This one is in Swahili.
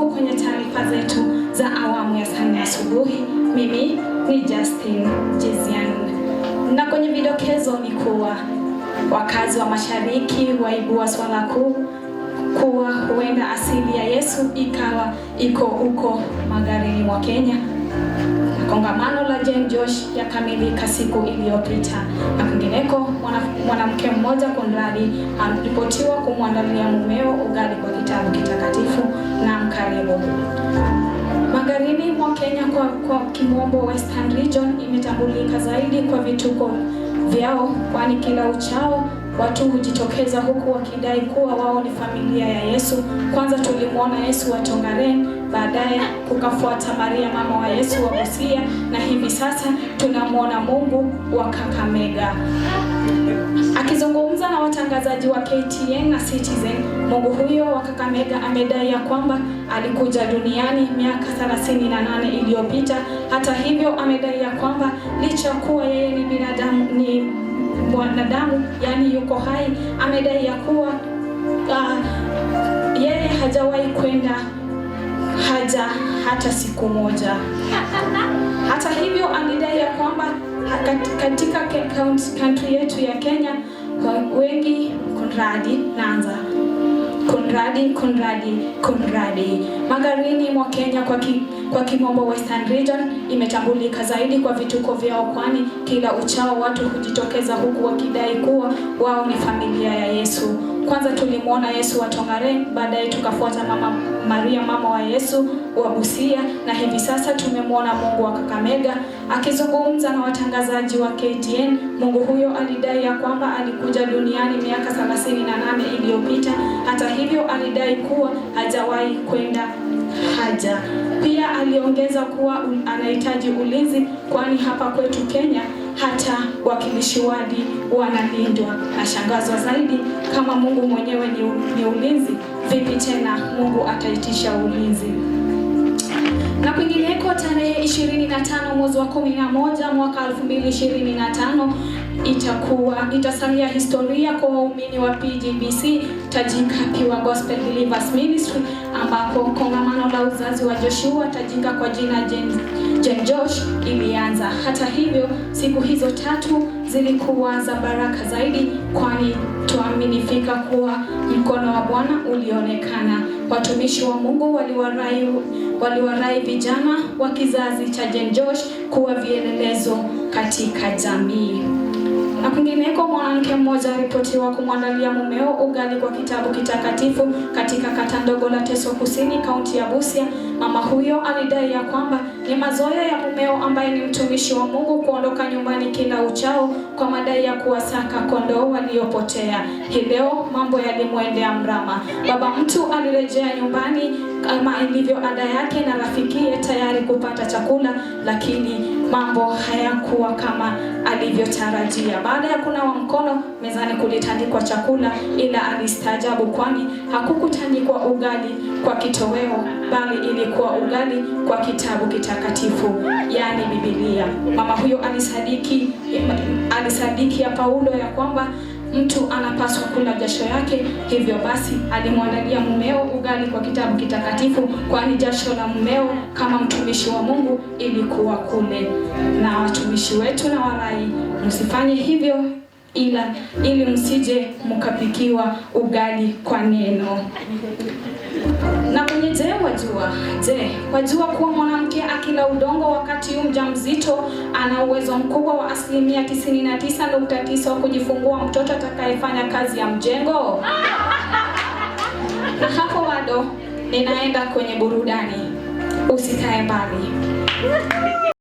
Karibu kwenye taarifa zetu za awamu ya saa 4 asubuhi. Mimi ni Justin Jizian. Na kwenye vidokezo ni kuwa wakazi wa mashariki waibua swala kuu kuwa huenda asili ya Yesu ikawa iko huko magharibi mwa Kenya. Kongamano la Jane Josh yakamilika siku iliyopita. Na kwingineko, mwanamke mmoja Konradi aliripotiwa kumwandalia mumeo ugali kwa kitabu kitakatifu na mkaribu. Magharibi mwa Kenya kwa kimombo Western Region imetambulika zaidi kwa vituko vyao, kwani kila uchao watu hujitokeza huku wakidai kuwa wao ni familia ya Yesu. Kwanza tulimwona Yesu wa Tongaren, baadaye kukafuata Maria mama wa Yesu wa Busia, na hivi sasa tunamwona Mungu wa Kakamega. Akizungumza na watangazaji wa KTN na Citizen, Mungu huyo wa Kakamega amedai ya kwamba alikuja duniani miaka 38 iliyopita. Hata hivyo amedai ya kwamba licha kuwa yeye ni binadamu, ni mwanadamu, yani yuko hai, amedai ya kuwa yeye hajawahi kwenda haja hata siku moja. Hata hivyo alidai ya kwamba katika country yetu ya Kenya wengi Konradi Nanza Konradi. Magharibi mwa Kenya kwa kimombo Western Region imetambulika zaidi kwa vituko vyao, kwani kila uchao watu hujitokeza huku wakidai kuwa wao ni familia ya Yesu. Kwanza tulimwona Yesu wa Tongaren, baadaye tukafuata Maria mama wa Yesu wa Busia, na hivi sasa tumemwona Mungu wa Kakamega. Akizungumza na watangazaji wa KTN, Mungu huyo alidai ya kwamba alikuja duniani miaka 38 iliyopita. Hata hivyo alidai kuwa hajawahi kwenda haja. Pia aliongeza kuwa anahitaji ulinzi, kwani hapa kwetu Kenya hata wakilishi wadi wanalindwa. Nashangazwa zaidi, kama Mungu mwenyewe ni ulinzi, vipi tena Mungu ataitisha ulinzi? Na kwingineko, tarehe 25 mwezi wa 11 mwaka 2025 itasalia historia kwa waumini wa PGBC Tajika Pure Gospel Believers Ministry, ambapo kongamano la uzazi wa Joshua Tajika kwa jina Jane Josh ilianza. Hata hivyo, siku hizo tatu zilikuwa za baraka zaidi, kwani tuaminifika kuwa mkono wa Bwana ulionekana. Watumishi wa Mungu waliwarai vijana wa kizazi cha Jane Josh kuwa vielelezo katika jamii. Na kwingineko, mwanamke mmoja alipotiwa kumwandalia mumeo ugali kwa kitabu kitakatifu katika kata ndogo la Teso Kusini, kaunti ya Busia. Mama huyo alidai ya kwamba ni mazoea ya mumeo ambaye ni mtumishi wa Mungu kuondoka nyumbani kila uchao kwa madai ya kuwasaka kondoo waliopotea. Hii leo mambo yalimwendea mrama. Baba mtu alirejea nyumbani kama ilivyo ada yake na rafikiye tayari kupata chakula, lakini mambo hayakuwa kama alivyotarajia. Baada ya kunawa mkono, mezani kulitandikwa chakula, ila alistaajabu, kwani hakukutandikwa ugali kwa kitoweo, bali ilikuwa ugali kwa kitabu kitakatifu, yani Biblia. Mama huyo alisadiki ya Paulo ya kwamba mtu anapaswa kula jasho yake. Hivyo basi alimwandalia mumeo ugali kwa kitabu kitakatifu, kwani jasho la mumeo kama mtumishi wa Mungu ilikuwa kule. Na watumishi wetu na warai, msifanye hivyo ili msije mkapikiwa ugali kwa neno. Na kwenye wajua kuwa mwanamke akila udongo wakati mjamzito ana uwezo mkubwa wa 99.9% wa kujifungua mtoto atakayefanya kazi ya mjengo? Na hapo bado ninaenda kwenye burudani, usikae mbali.